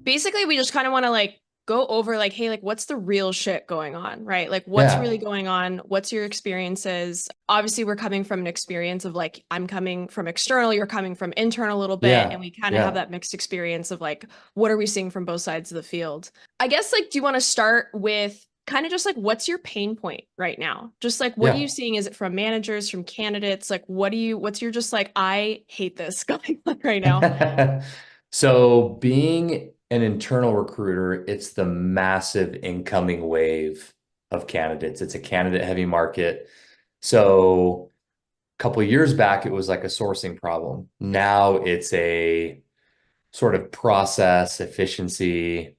basically we just kind of want to like go over like, hey, like what's the real shit going on, right? Like what's really Yeah. going on? What's your experiences? Obviously, we're coming from an experience of like, I'm coming from external, you're coming from internal a little bit, and Yeah. we kind of have Yeah. that mixed experience of like, what are we seeing from both sides of the field? I guess like, do you want to start with kind of just like what's your pain point right now? Just like what are you Yeah. seeing? Is it from managers, from candidates? Like what's your just like, I hate this going on right now? So being an internal recruiter, it's the massive incoming wave of candidates. It's a candidate heavy market. So a couple of years back, it was like a sourcing problem. Now it's a sort of process efficiency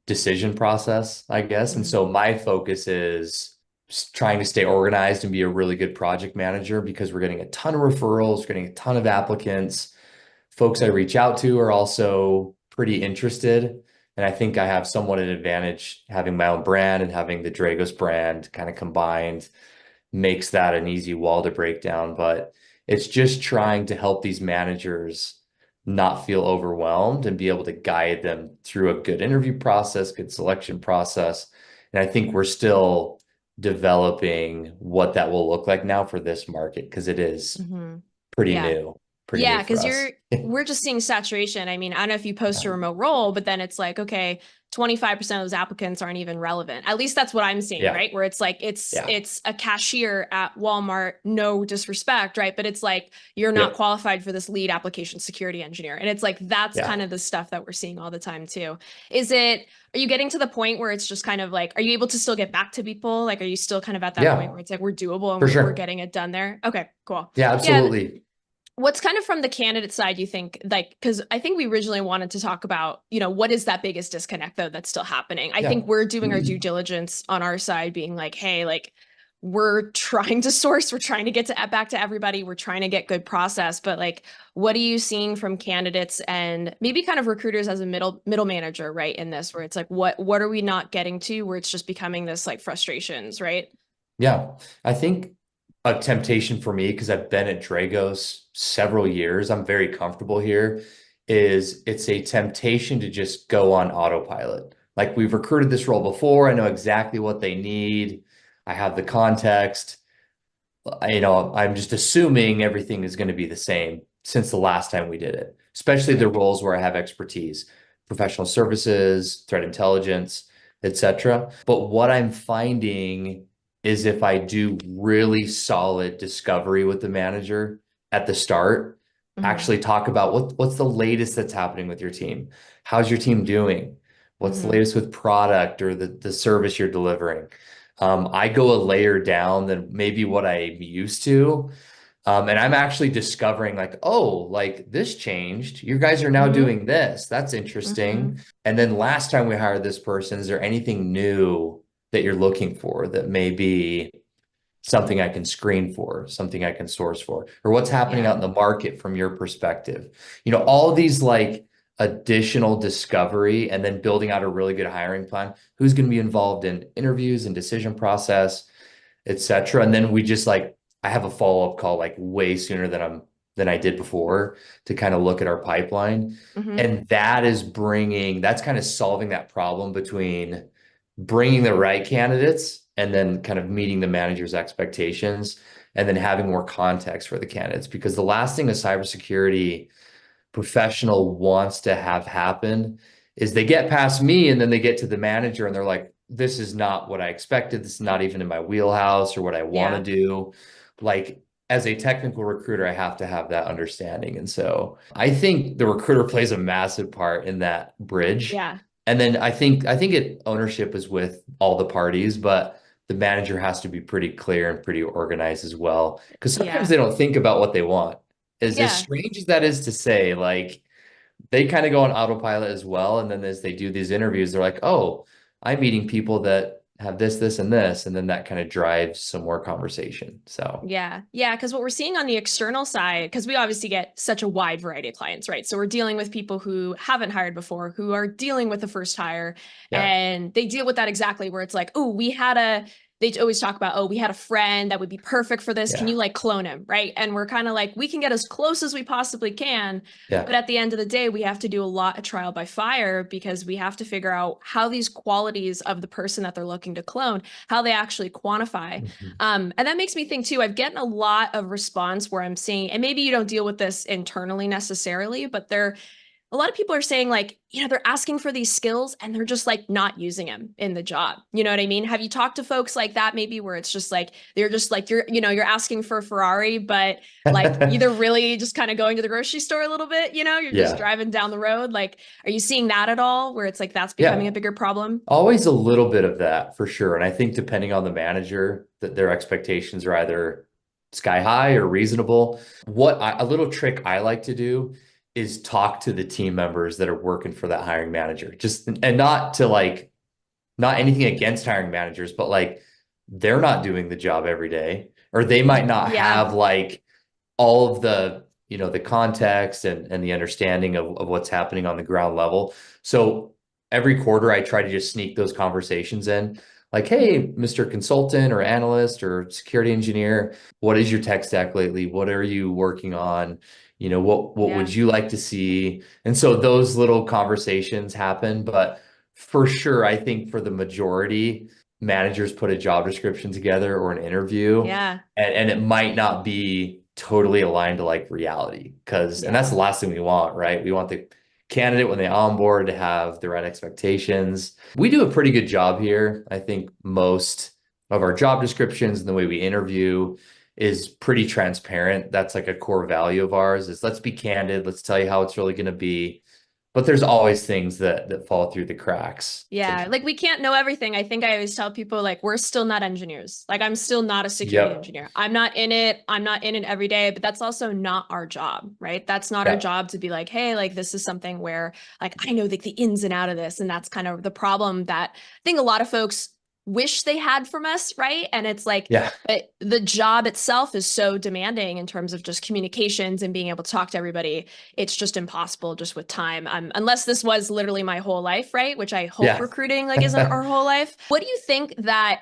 decision process, I guess. And Mhm. so my focus is trying to stay organized and be a really good project manager because we're getting a ton of referrals, we're getting a ton of applicants. Folks I reach out to are also pretty interested. And I think I have somewhat an advantage having my own brand and having the Dragos brand kind of combined makes that an easy wall to break down. But it's just trying to help these managers not feel overwhelmed and be able to guide them through a good interview process, good selection process. And I think we're still developing what that will look like now for this market because it is Hmm. pretty Yeah. new, pretty new Yeah, for because us. we're just seeing saturation. I mean, I don't know if you post a remote role, but then it's like, okay, 25% of those applicants aren't even relevant. At least that's what I'm seeing, Yeah. right? Where it's like Yeah. it's a cashier at Walmart, no disrespect, right? But it's like you're not Yep. qualified for this lead application security engineer. And it's like that's Yeah. kind of the stuff that we're seeing all the time too. Are you getting to the point where it's just kind of like, are you able to still get back to people? Like, are you still kind of at that point Yeah. where it's like we're doable and For we're sure. getting it done there? Okay, cool. Yeah, Yeah, absolutely. what's kind of from the candidate side, you think, like, because I think we originally wanted to talk about, what is that biggest disconnect though that's still happening? I think Yeah. we're doing our due diligence on our side, being like, hey, like, we're trying to source, we're trying to get to back to everybody, we're trying to get good process, but like, what are you seeing from candidates and maybe kind of recruiters as a middle manager, right? In this, where it's like, what are we not getting to, where it's just becoming this like frustrations, right? Yeah. I think a temptation for me, because I've been at Dragos several years, I'm very comfortable here, is it's a temptation to just go on autopilot. Like we've recruited this role before. I know exactly what they need. I have the context. I'm just assuming everything is going to be the same since the last time we did it, especially the roles where I have expertise, professional services, threat intelligence, etc. But what I'm finding is if I do really solid discovery with the manager at the start, Mm-hmm. actually talk about what's the latest that's happening with your team. How's your team doing? What's the Mm-hmm. latest with product or the service you're delivering? I go a layer down than maybe what I'm used to. And I'm actually discovering like, oh, like this changed. You guys are now Mm-hmm. doing this. That's Mm-hmm. interesting. And then last time we hired this person, is there anything new that you're looking for that may be something I can screen for, something I can source for, or what's happening out Yeah. in the market from your perspective? All these like additional discovery and then building out a really good hiring plan. Who's going to be involved in interviews and decision process, et cetera. And then we just like, I have a follow-up call like way sooner than I did before to kind of look at our pipeline. Mm-hmm. And that's kind of solving that problem between bringing the right candidates and then kind of meeting the manager's expectations and then having more context for the candidates. Because the last thing a cybersecurity professional wants to have happen is they get past me and then they get to the manager and they're like, this is not what I expected. This is not even in my wheelhouse or what I want to Yeah. do. Like, as a technical recruiter, I have to have that understanding. And so I think the recruiter plays a massive part in that bridge. Yeah. And then I think ownership is with all the parties, but the manager has to be pretty clear and pretty organized as well. Because sometimes Yeah. they don't think about what they want. As Yeah. strange as that is to say, like they kind of go on autopilot as well. And then as they do these interviews, they're like, oh, I'm meeting people that have this, this, and this. And then that kind of drives some more conversation. So, Yeah. Yeah. Because what we're seeing on the external side, because we obviously get such a wide variety of clients, right? So we're dealing with people who haven't hired before, who are dealing with the first hire, yeah, and they deal with that exactly where it's like, oh, we had a they always talk about, oh, we had a friend that would be perfect for this. Can Yeah. you like clone him? Right. And we're kind of like, we can get as close as we possibly can. Yeah. But at the end of the day, we have to do a lot of trial by fire because we have to figure out how these qualities of the person that they're looking to clone, how they actually quantify. Mhm. And that makes me think too, I've gotten a lot of response where I'm seeing, and maybe you don't deal with this internally necessarily, but they're a lot of people are saying like, they're asking for these skills and they're just like not using them in the job. You know what I mean? Have you talked to folks like that maybe where it's just like they're just like you're asking for a Ferrari, but like either really just kind of going to the grocery store a little bit, you're just Yeah. driving down the road. Like, are you seeing that at all where it's like that's becoming Yeah. a bigger problem? Always a little bit of that for sure. And I think depending on the manager, that their expectations are either sky high or reasonable. A little trick I like to do is talk to the team members that are working for that hiring manager. Just and not to like not anything against hiring managers, but like they're not doing the job every day, or they might not Yeah. have like all of the the context and the understanding of what's happening on the ground level. So every quarter I try to just sneak those conversations in, like, Hmm. hey, Mr. Consultant or analyst or security engineer, what is your tech stack lately? What are you working on? What Yeah. would you like to see? And so those little conversations happen, but for sure I think for the majority, managers put a job description together or an interview, Yeah. and it might not be totally aligned to like reality, and that's Yeah. the last thing we want, right? We want the candidate when they onboard to have the right expectations. We do a pretty good job here. I think most of our job descriptions and the way we interview is pretty transparent. That's like a core value of ours, is let's be candid, let's tell you how it's really going to be. But there's always things that fall through the cracks to Yeah, like we can't know everything. I think I always tell people like we're still not engineers. Like I'm still not a security Yep. engineer. I'm not in it. I'm not in it every day, but that's also not our job, right? That's not our Yeah. job to be like, hey, like this is something where like I know like the ins and out of this. And that's kind of the problem that I think a lot of folks wish they had from us, right? And it's like, Yeah. but the job itself is so demanding in terms of just communications and being able to talk to everybody. It's just impossible just with time. Unless this was literally my whole life, right? Which I hope Yeah. recruiting like isn't our whole life. What do you think that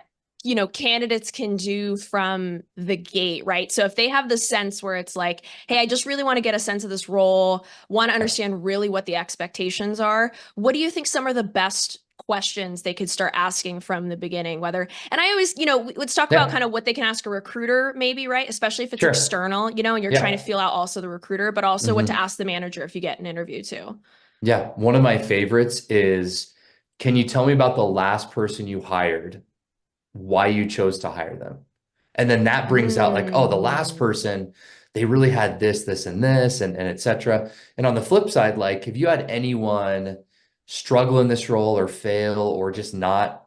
candidates can do from the gate, right? So if they have the sense where it's like, hey, I just really want to get a sense of this role, want to understand really what the expectations are, what do you think some are the best questions they could start asking from the beginning? Whether, and I always, let's talk about Yeah. kind of what they can ask a recruiter, maybe, right? Especially if it's Sure. external, and you're trying to Yeah. feel out also the recruiter, but also what to Hmm. ask the manager if you get an interview too. Yeah. One of my favorites is, can you tell me about the last person you hired, why you chose to hire them? And then that brings out like, oh, the last Mm. person, they really had this, and this, and et cetera. And on the flip side, like, if you had anyone struggle in this role or fail or just not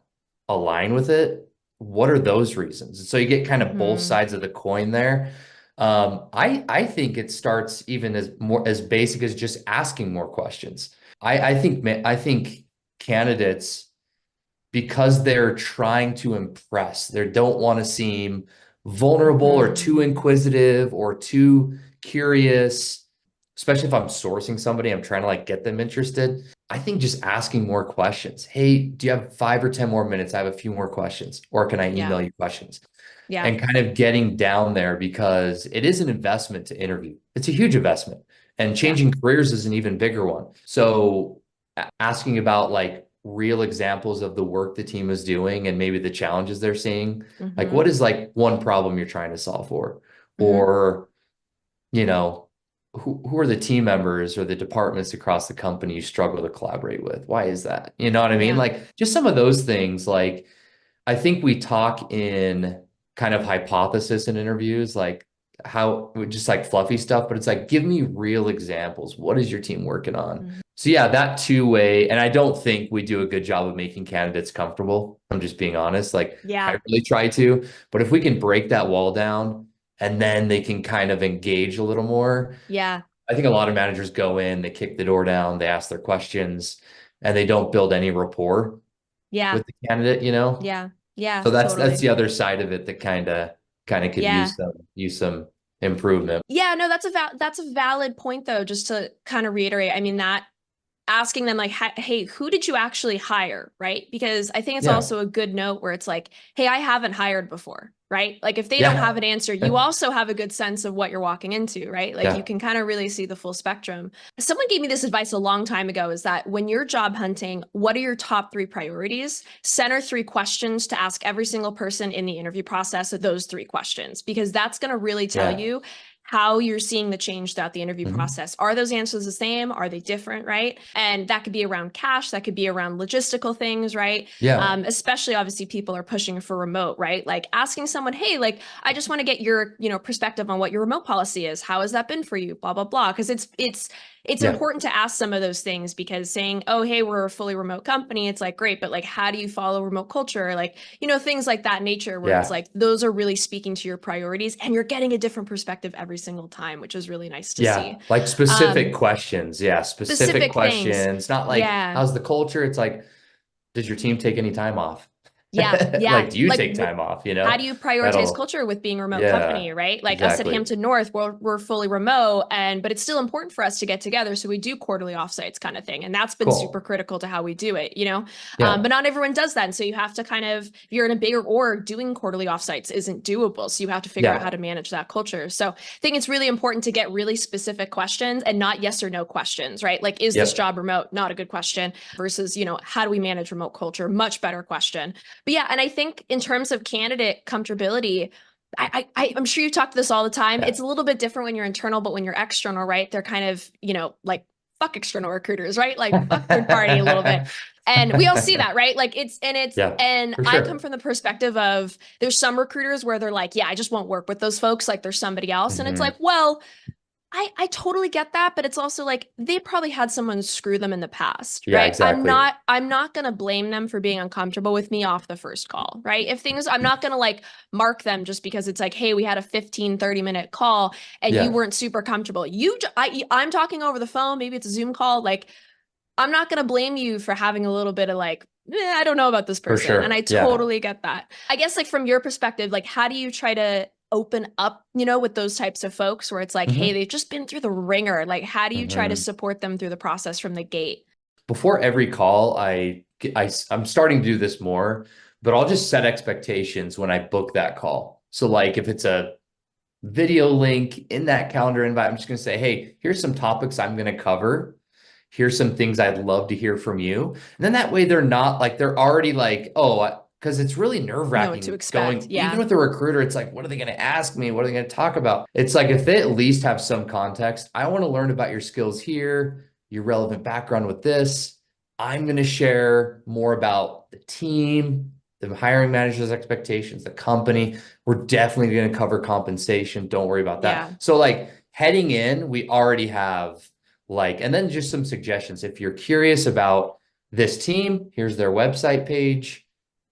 align with it, what are those reasons? And so you get kind of both Mm-hmm. sides of the coin there. I think it starts even as basic as just asking more questions. I think candidates, because they're trying to impress, they don't want to seem vulnerable or Mm-hmm. too inquisitive or too curious, especially if I'm sourcing somebody, I'm trying to like get them interested. I think just asking more questions. Hey, do you have 5 or 10 more minutes? I have a few more questions, or can I Yeah. email you questions? Yeah. And kind of getting down there, because it is an investment to interview. It's a huge investment, and Yeah. changing careers is an even bigger one. So asking about like real examples of the work the team is doing and maybe the challenges they're seeing. Like, Mm-hmm. what is like one problem you're trying to solve for? Mm-hmm. Or, you know, who are the team members or the departments across the company you struggle to collaborate with? Why is that? You know what I mean? Yeah. Like just some of those things. Like I think we talk in kind of hypothesis in interviews, like how just like fluffy stuff, but it's like, give me real examples. What is your team working on? Mm-hmm. So yeah, that two-way, and I don't think we do a good job of making candidates comfortable. I'm just being honest. Like I Yeah. really try to, but if we can break that wall down and then they can kind of engage a little more, Yeah. I think a lot of managers go in, they kick the door down, they ask their questions, and they don't build any rapport Yeah. with the candidate. Yeah. Yeah. So that's Totally. the other side of it that kind of could Yeah. use some improvement. Yeah, no, that's a valid point though, just to kind of reiterate. I mean, that asking them like, hey, who did you actually hire? Right. Because I think it's Yeah. also a good note where it's like, hey, I haven't hired before. Right. Like if they don't Yeah. have an answer, you also have a good sense of what you're walking into. Right. Like you Yeah. can kind of really see the full spectrum. Someone gave me this advice a long time ago is that when you're job hunting, what are your top three priorities? Center three questions to ask every single person in the interview process of those three questions, because that's going to really tell Yeah. you how you're seeing the change throughout the interview Hmm. process. Are those answers the same? Are they different? Right. And that could be around cash, that could be around logistical things, right? Yeah. Especially obviously people are pushing for remote, right? Like asking someone, hey, like I just want to get your, perspective on what your remote policy is. How has that been for you? Blah, blah, blah. Because it's Yeah. important to ask some of those things, because saying, oh, hey, we're a fully remote company, it's like great, but like how do you follow remote culture? Like, things like that nature where it's Yeah. like those are really speaking to your priorities and you're getting a different perspective every single time, which is really nice to Yeah. see. Like specific Um, questions. Yeah. Specific Specific things. questions. Not like, Yeah. how's the culture? It's like, does your team take any time off? Yeah, yeah. Like, do you Like, take time off? how do you prioritize That'll, culture with being a remote company, yeah, right? Like us at exactly. Hampton North, we're fully remote, but it's still important for us to get together, so we do quarterly offsites kind of thing, and that's been super Cool. critical to how we do it. Yeah. But not everyone does that, and so you have to kind of, if you're in a bigger org, doing quarterly offsites isn't doable, so you have to figure out how Yeah. to manage that culture. So I think it's really important to get really specific questions and not yes or no questions, right? Like, is this Yep. job remote? Not a good question. Versus, how do we manage remote culture? Much better question. But yeah, and I think in terms of candidate comfortability, I'm sure you talk to this all the time. Yeah. It's a little bit different when you're internal, but when you're external, right? They're kind of, like fuck external recruiters, right? Like fuck third party a little bit. And we all see that, right? Like Yeah, and for I come sure. from the perspective of there's some recruiters where they're like, yeah, I just won't work with those folks. Like there's somebody else. And it's Hmm. like, well, I totally get that, but it's also like they probably had someone screw them in the past, Yeah, right? I'm exactly. not I'm not going to blame them for being uncomfortable with me off the first call, right? If things I'm not going to like mark them just because it's like, "Hey, we had a 15-30 minute call and you Yeah, weren't super comfortable." I'm talking over the phone, maybe it's a Zoom call, like I'm not going to blame you for having a little bit of like, I don't know about this for person. And I sure. Yeah. totally get that. I guess like from your perspective, like how do you try to open up, with those types of folks where it's like, hey, Hmm. they've just been through the ringer. Like, how do you try to Hmm. support them through the process from the gate? Before every call, I'm starting to do this more, but I'll just set expectations when I book that call. So like if it's a video link in that calendar invite, I'm just going to say, hey, here's some topics I'm going to cover. Here's some things I'd love to hear from you. And then that way they're not like, they're already like, oh, because it's really nerve Know what to wracking expect. going, even Yeah. with a recruiter, it's like, what are they going to ask me? What are they going to talk about? It's like, if they at least have some context, I want to learn about your skills here, your relevant background with this. I'm going to share more about the team, the hiring manager's expectations, the company. We're definitely going to cover compensation. Don't worry about that. Yeah. So, like, heading in, we already have like, and then just some suggestions. If you're curious about this team, here's their website page.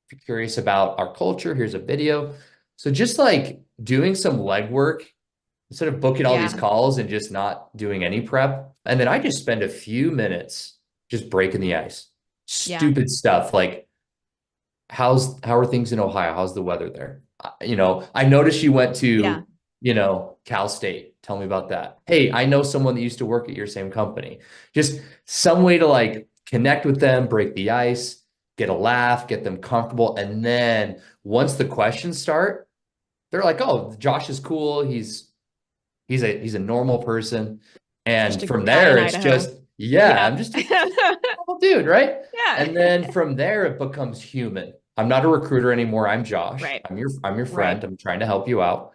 If you're curious about our culture, here's a video. So, just like doing some legwork instead of booking all these Yeah. calls and just not doing any prep. And then I just spend a few minutes just breaking the ice. Yeah. Stupid stuff like, how are things in Ohio? How's the weather there? I noticed you went Yeah. to, Cal State. Tell me about that. Hey, I know someone that used to work at your same company. Just some way to like connect with them, break the ice, get a laugh, get them comfortable. And then once the questions start, they're like, "Oh, Josh is cool. He's a normal person." Just And a from guy in there, it's Idaho. just, yeah, Yeah. I'm just a normal dude, right? Yeah. And then from there, it becomes human. I'm not a recruiter anymore. I'm Josh. Right. I'm your Right. friend. I'm trying to help you out.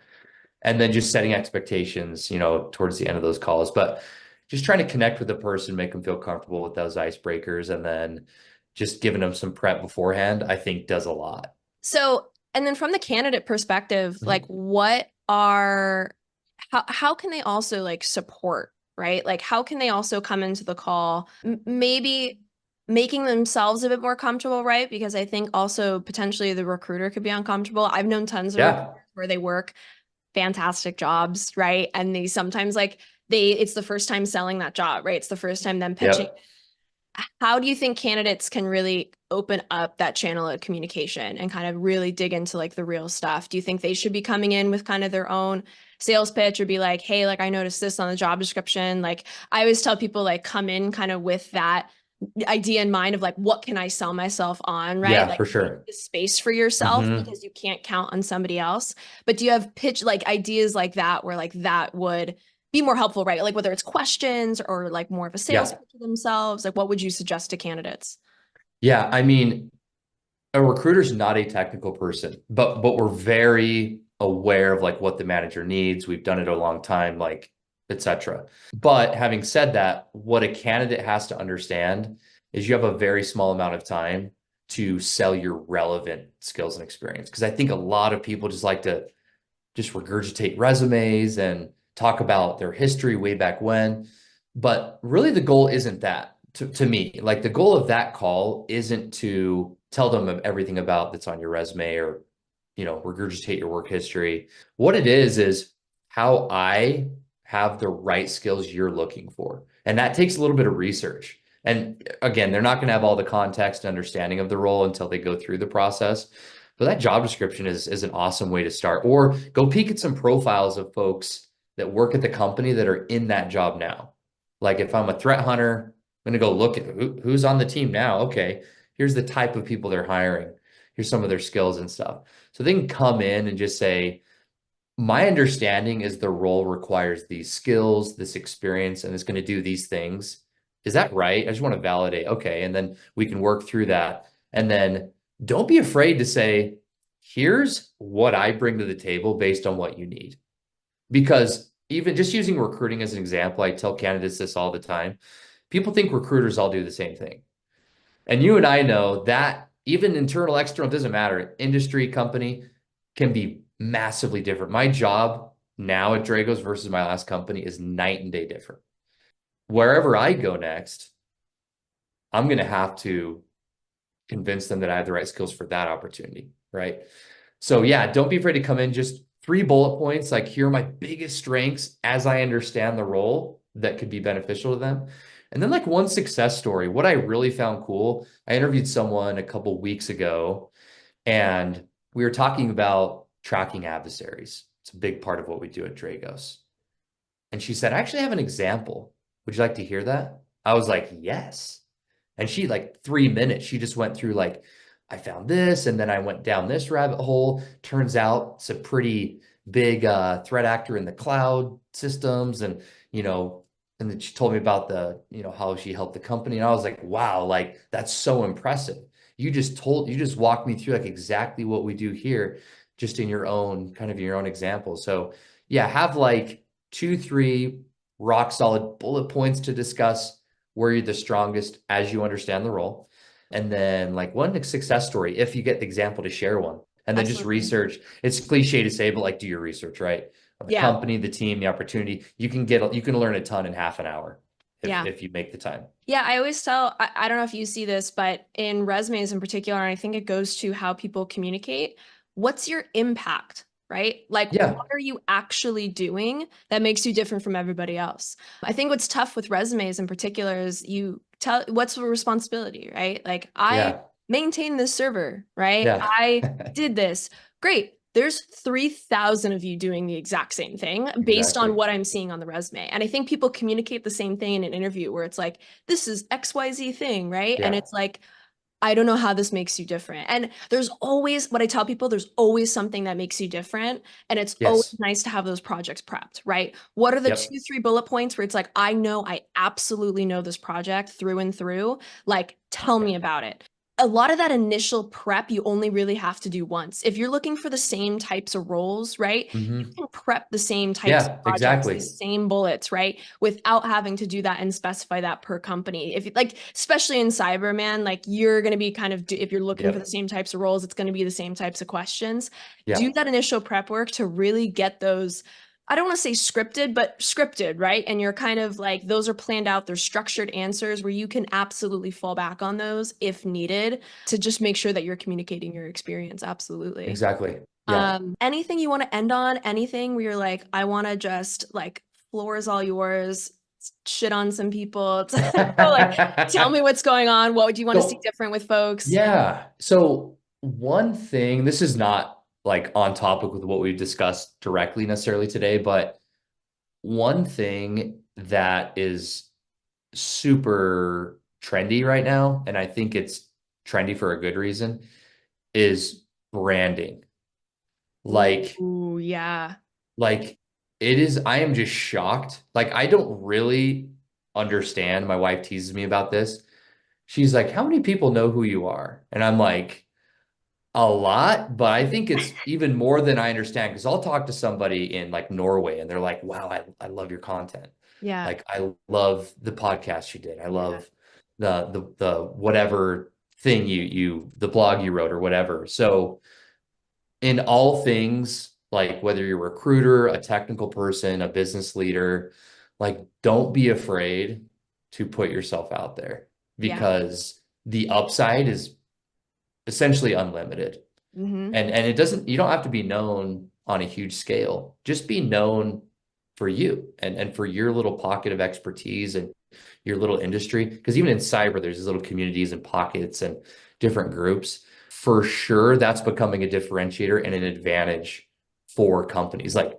And then just setting expectations, towards the end of those calls. But just trying to connect with the person, make them feel comfortable with those icebreakers, and then just giving them some prep beforehand, I think does a lot. So, and then from the candidate perspective, like Mhm. how can they also like support, right? Like how can they also come into the call, maybe making themselves a bit more comfortable, right? Because I think also potentially the recruiter could be uncomfortable. I've known tons of recruiters Yeah. where they work fantastic jobs, right? And they sometimes like it's the first time selling that job, right? It's the first time them pitching. Yep. How do you think candidates can really open up that channel of communication and kind of really dig into like the real stuff? Do you think they should be coming in with kind of their own sales pitch or be like, hey, like I noticed this on the job description. Like I always tell people like come in kind of with that idea in mind of like what can I sell myself on, right? Yeah, Like for make sure. the space for yourself Hmm. because you can't count on somebody else. But do you have pitch like ideas like that where like that would be more helpful, right? Like whether it's questions or like more of a sales Yeah. pitch of themselves, like what would you suggest to candidates? Yeah. I mean, a recruiter's not a technical person, but we're very aware of like what the manager needs. We've done it a long time, like etc. But having said that, what a candidate has to understand is you have a very small amount of time to sell your relevant skills and experience. Because I think a lot of people just like to just regurgitate resumes and talk about their history way back when. But really, the goal isn't that to me. Like the goal of that call isn't to tell them of everything about that's on your resume or, regurgitate your work history. What it is how I have the right skills you're looking for. And that takes a little bit of research. And again, they're not going to have all the context and understanding of the role until they go through the process. But that job description is an awesome way to start. Or go peek at some profiles of folks that work at the company that are in that job now. Like if I'm a threat hunter, I'm going to go look at who's on the team now. Okay, here's the type of people they're hiring. Here's some of their skills and stuff. So they can come in and just say, my understanding is the role requires these skills, this experience, and it's going to do these things. Is that right? I just want to validate. Okay. And then we can work through that. And then don't be afraid to say, here's what I bring to the table based on what you need. Because even just using recruiting as an example, I tell candidates this all the time. People think recruiters all do the same thing. And you and I know that even internal, external, doesn't matter. Industry, company can be massively different. My job now at Dragos versus my last company is night and day different. Wherever I go next, I'm going to have to convince them that I have the right skills for that opportunity, right? So yeah, don't be afraid to come in just 3 bullet points. Like here are my biggest strengths as I understand the role that could be beneficial to them. And then like one success story. What I really found cool, I interviewed someone a couple weeks ago and we were talking about tracking adversaries. It's a big part of what we do at Dragos. And she said, I actually have an example. Would you like to hear that? I was like, yes. And she, like 3 minutes, she just went through, like, I found this, and then I went down this rabbit hole. Turns out it's a pretty big threat actor in the cloud systems. And then she told me about how she helped the company. And I was like, wow, like, that's so impressive. You just walked me through like exactly what we do here, just in your own example. So, yeah, have like 2, 3 rock solid bullet points to discuss where you're the strongest as you understand the role. And then like one success story, if you get the example to share one. And then just Absolutely. research. It's cliche to say, but like do your research, right? On the Yeah. company, the team, the opportunity. You can learn a ton in half an hour Yeah. if you make the time. Yeah, I always tell, I don't know if you see this, but in resumes in particular, and I think it goes to how people communicate, what's your impact, right? Like, what Yeah. are you actually doing that makes you different from everybody else? I think what's tough with resumes in particular is you tell what's the responsibility, right? Like, I Yeah. maintain this server, right? Yeah. I did this. Great. There's 3,000 of you doing the exact same thing based on Exactly. what I'm seeing on the resume. And I think people communicate the same thing in an interview where it's like, this is XYZ thing, right? And Yeah. it's like, I don't know how this makes you different. And there's always, what I tell people, there's always something that makes you different. And it's always Yes. nice to have those projects prepped, right? What are the Yep. 2, 3 bullet points where it's like, I know, I absolutely know this project through and through. Like, tell Yeah. me about it. A lot of that initial prep, you only really have to do once. If you're looking for the same types of roles, right? You Hmm. can prep the same types of Yeah, projects, the exactly. same bullets, right? Without having to do that and specify that per company. If you like, especially in cyber, man, like you're going to be kind of, if you're looking for the Yep. same types of roles, it's going to be the same types of questions. Do Yeah. that initial prep work to really get those. I don't want to say scripted, but scripted, right? And you're kind of like, those are planned out. They're structured answers where you can absolutely fall back on those if needed to just make sure that you're communicating your experience. Absolutely. Exactly. Yeah. Anything you want to end on? Anything where you're like, I want to just like floor is all yours, shit on some people. Like, tell me what's going on. What would you want to see So different with folks? yeah. So one thing, this is not like on topic with what we've discussed directly necessarily today, but one thing that is super trendy right now, and I think it's trendy for a good reason, is branding. Like, Ooh, yeah. like it is, I am just shocked. Like, I don't really understand. My wife teases me about this. She's like, how many people know who you are? And I'm like, a lot, but I think it's even more than I understand because I'll talk to somebody in like Norway and they're like, wow, I love your content. Yeah. Like I love the podcast you did. I Yeah. love the whatever thing the blog you wrote or whatever. So in all things, like whether you're a recruiter, a technical person, a business leader, like don't be afraid to put yourself out there Yeah. because the upside is essentially unlimited. Mm-hmm. And it doesn't, you don't have to be known on a huge scale. Just be known for you and for your little pocket of expertise and your little industry. Because even in cyber, there's these little communities and pockets and different groups. For sure, that's becoming a differentiator and an advantage for companies like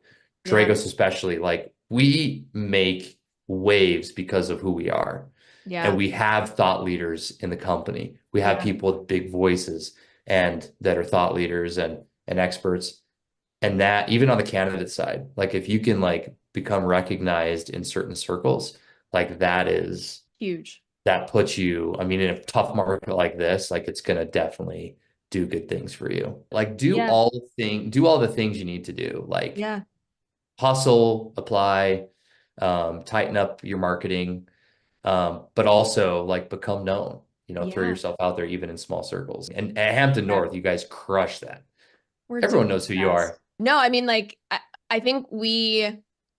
Yeah. Dragos, especially. Like we make waves because of who we are. And Yeah. we have thought leaders in the company. We have Yeah. people with big voices and that are thought leaders and experts. And that even on the candidate side, like if you can like become recognized in certain circles, like Huge. that puts you, I mean, in a tough market like this, like it's gonna definitely do good things for you. Like Yeah. do all the things you need to do. Like Yeah. hustle, apply, tighten up your marketing, but also like become known, throw Yeah. yourself out there even in small circles. And at Hampton Yeah. North, you guys crush that. We're Everyone doing knows who our you best. are. No, I mean, like, I think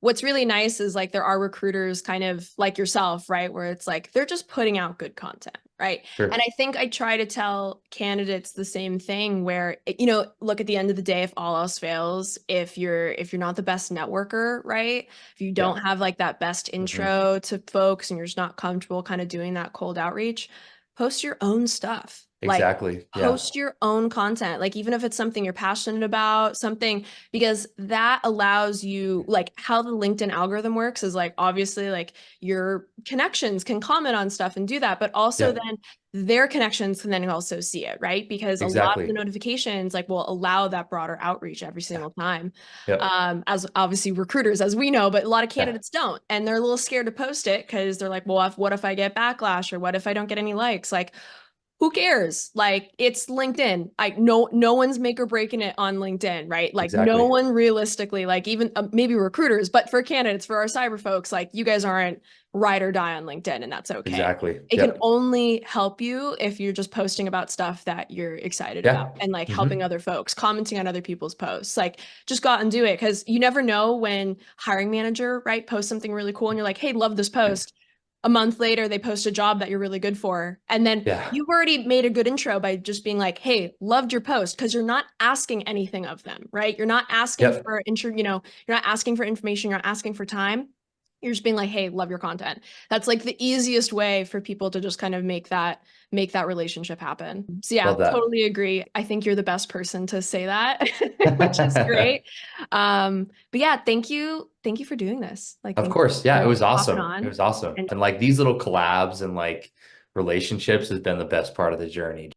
what's really nice is like there are recruiters kind of like yourself, right? Where it's like they're just putting out good content, right? And Sure. I think I try to tell candidates the same thing where, look, at the end of the day, if all else fails, if you're not the best networker, right? If you Yeah. don't have like that best Hmm. intro to folks and you're just not comfortable kind of doing that cold outreach, post your own stuff. Like, Exactly. Yeah. post your own content, like even if it's something you're passionate about, something, because that allows you, like how the LinkedIn algorithm works is like obviously like your connections can comment on stuff and do that, but also Yeah. then their connections can then also see it, right? Because a lot of the Exactly. notifications like will allow that broader outreach every Yeah. single time. Yep. As obviously recruiters, as we know, but a lot of Yeah. candidates don't, and they're a little scared to post it because they're like, well, what if I get backlash, or what if I don't get any likes? Like, who cares? Like, it's LinkedIn. Like, no one's make or breaking it on LinkedIn, right? Like no Exactly. one realistically, like even maybe recruiters, but for candidates, for our cyber folks, like you guys aren't ride or die on LinkedIn, and that's okay. Exactly. It can Yep. only help you if you're just posting about stuff that you're excited about Yeah. and like helping Hmm. other folks, commenting on other people's posts. Like, just go out and do it, because you never know when hiring manager, right, posts something really cool and you're like, hey, love this post. A month later, they post a job that you're really good for. And then Yeah. you've already made a good intro by just being like, hey, loved your post, because you're not asking anything of them, right? You're not asking Yep. for intro, you're not asking for information, you're not asking for time. You're just being like, hey, love your content. That's like the easiest way for people to just kind of make that relationship happen. So yeah, Love that. totally agree. I think you're the best person to say that, which is great. But yeah, thank you for doing this. Like, Of thank you course. Yeah, it for was hopping awesome. It on. was awesome. And And like these little collabs and like relationships has been the best part of the journey.